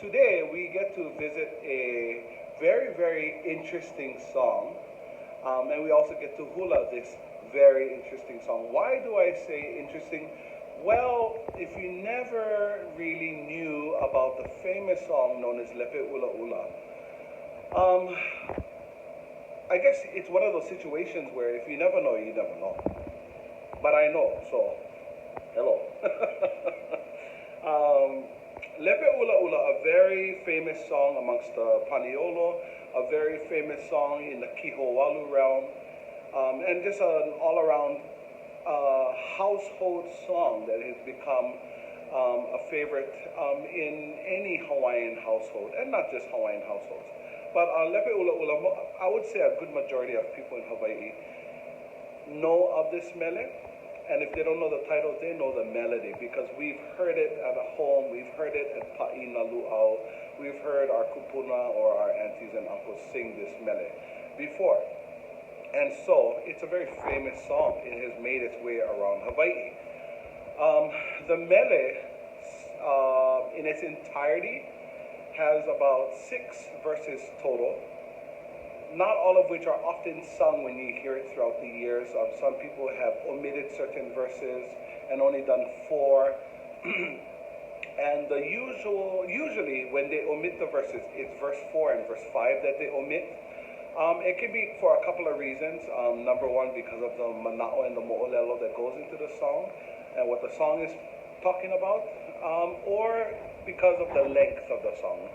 Today we get to visit a very, very interesting song, and we also get to hula this very interesting song. Why do I say interesting? Well, if you never really knew about the famous song known as Lepe Ula Ula, um, I guess it's one of those situations where if you never know, you never know. But I know, so hello. um, Lepe Ula Ula, a very famous song amongst the Paniolo, a very famous song in the Kihowalu realm, and just an all-around household song that has become a favorite in any Hawaiian household, and not just Hawaiian households. But Lepe Ula Ula, I would say a good majority of people in Hawaii know of this mele, and if they don't know the title, they know the melody because we've heard it at home, we've heard it at Pa'ina Luau, we've heard our kupuna or our aunties and uncles sing this mele before. And so it's a very famous song. It has made its way around Hawaii. The mele, in its entirety, has about 6 verses total, not all of which are often sung when you hear it throughout the years. Some people have omitted certain verses and only done 4. And usually when they omit the verses, it's verse 4 and verse 5 that they omit. It can be for a couple of reasons. Number one, because of the manao and the mo'olelo that goes into the song and what the song is talking about, or because of the length of the song.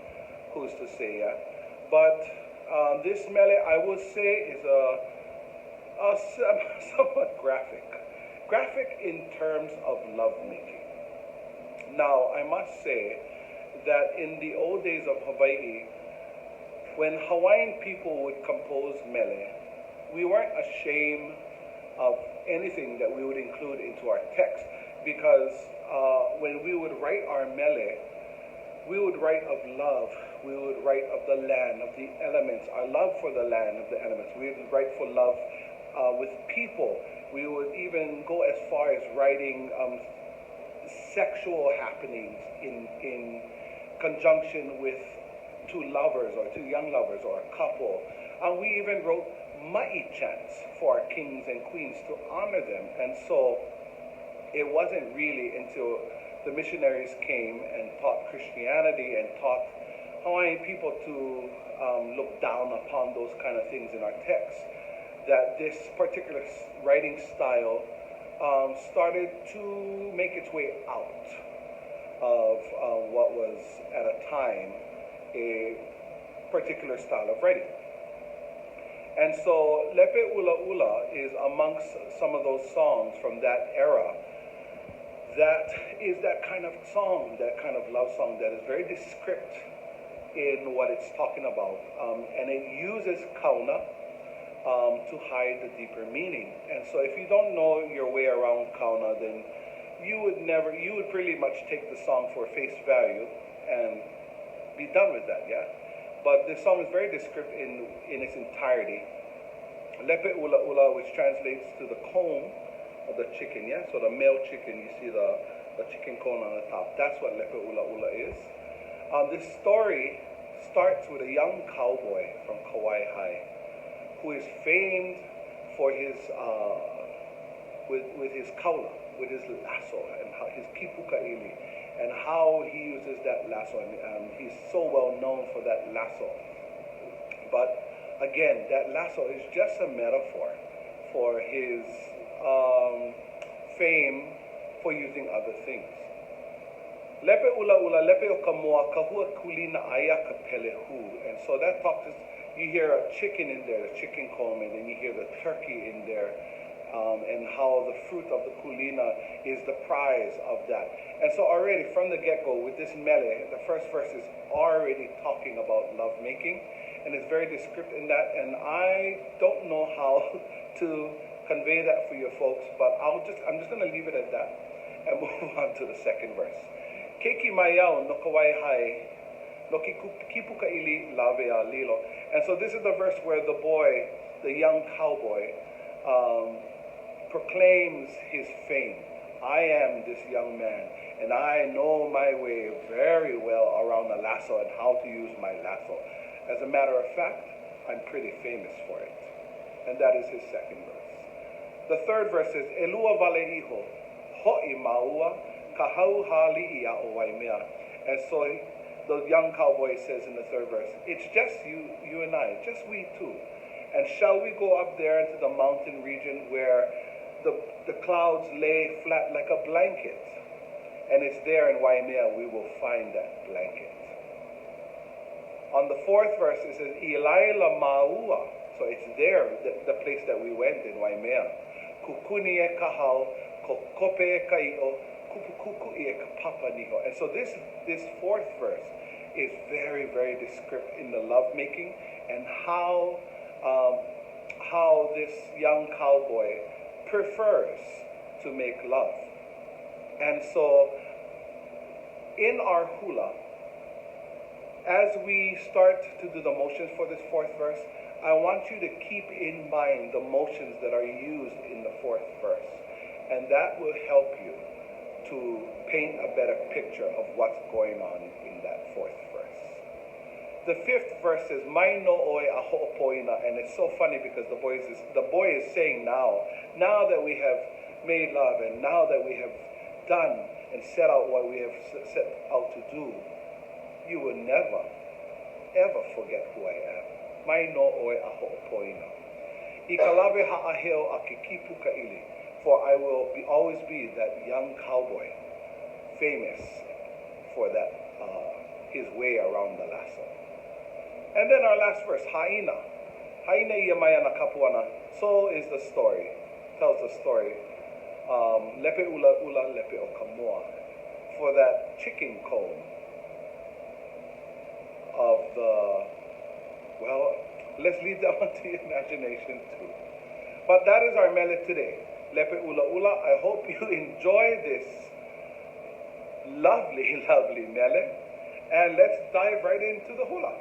Who's to say, yeah? But this mele, I would say, is a somewhat graphic. Graphic in terms of lovemaking. Now, I must say that in the old days of Hawaii, when Hawaiian people would compose mele, we weren't ashamed of anything that we would include into our text because when we would write our mele, we would write of love. We would write of the land, of the elements, our love for the land, of the elements. We would write for love with people. We would even go as far as writing sexual happenings in conjunction with two lovers or two young lovers or a couple. And we even wrote ma'i chants for our kings and queens to honor them. And so it wasn't really until the missionaries came and taught Christianity and taught Hawaiian people to look down upon those kind of things in our text, that this particular writing style started to make its way out of what was at a time a particular style of writing. And so Lepe Ula Ula is amongst some of those songs from that era that is that kind of song, that kind of love song that is very descriptive in what it's talking about. And it uses kauna to hide the deeper meaning. And so if you don't know your way around kauna, then you would pretty much take the song for face value and be done with that, yeah? But this song is very descriptive in its entirety. Lepe Ula Ula, which translates to the comb of the chicken, yeah? So the male chicken, you see the chicken cone on the top. That's what Lepe Ula Ula is. This story starts with a young cowboy from Kauai High who is famed for his with his kaula, with his lasso and his kipukaili, and how he uses that lasso. And he's so well known for that lasso. But again, that lasso is just a metaphor for his fame for using other things. Lepe Ula Ula, lepe o kamoa, kahua kulina aya ka pelehu. And so that talks, you hear a chicken in there, the chicken comb, and then you hear the turkey in there, and how the fruit of the kulina is the prize of that. And so already from the get-go with this mele, the first verse is already talking about lovemaking, and it's very descriptive in that. And I don't know how to convey that for you folks, but I'm just going to leave it at that and move on to the second verse. Keiki mayao no Kauai High, no kipuka ili lavea lilo. And so this is the verse where the boy, the young cowboy, proclaims his fame. I am this young man. And I know my way very well around the lasso and how to use my lasso. As a matter of fact, I'm pretty famous for it. And that is his second verse. The third verse is, Elua valeiho, ho'i maua, kahau hali'i a o waimea. And so the young cowboy says in the third verse, it's just you and I, just we two. And shall we go up there into the mountain region where the clouds lay flat like a blanket? And it's there in Waimea we will find that blanket. On the fourth verse it says, Ilaila Maua. So it's there, the place that we went in Waimea. Kukuni e kahau, kope e kaio, kupukuku e kapapa niho. And so this fourth verse is very, very descriptive in the lovemaking and how this young cowboy prefers to make love. And so in our hula, as we start to do the motions for this fourth verse, I want you to keep in mind the motions that are used in the fourth verse. And that will help you to paint a better picture of what's going on in that fourth verse. The fifth verse is Mai no oe a ho'opoina, and it's so funny because the boy is saying now that we have made love and now that we have done and set out what we have set out to do, you will never, ever forget who I am. Mai no oe a ho'opoina. I kalawe ha'aheo a ke kipuka ili, for I will always be that young cowboy, famous for that, his way around the lasso. And then our last verse, Haina. Haina ia mai ana kapuana. So is the story. Tells the story. Lepe ula ula lepe o kamoa. For that chicken comb of the, well, let's leave that one to your imagination too. But that is our mele today. Lepe ula ula. I hope you enjoy this lovely, lovely mele. And let's dive right into the hula.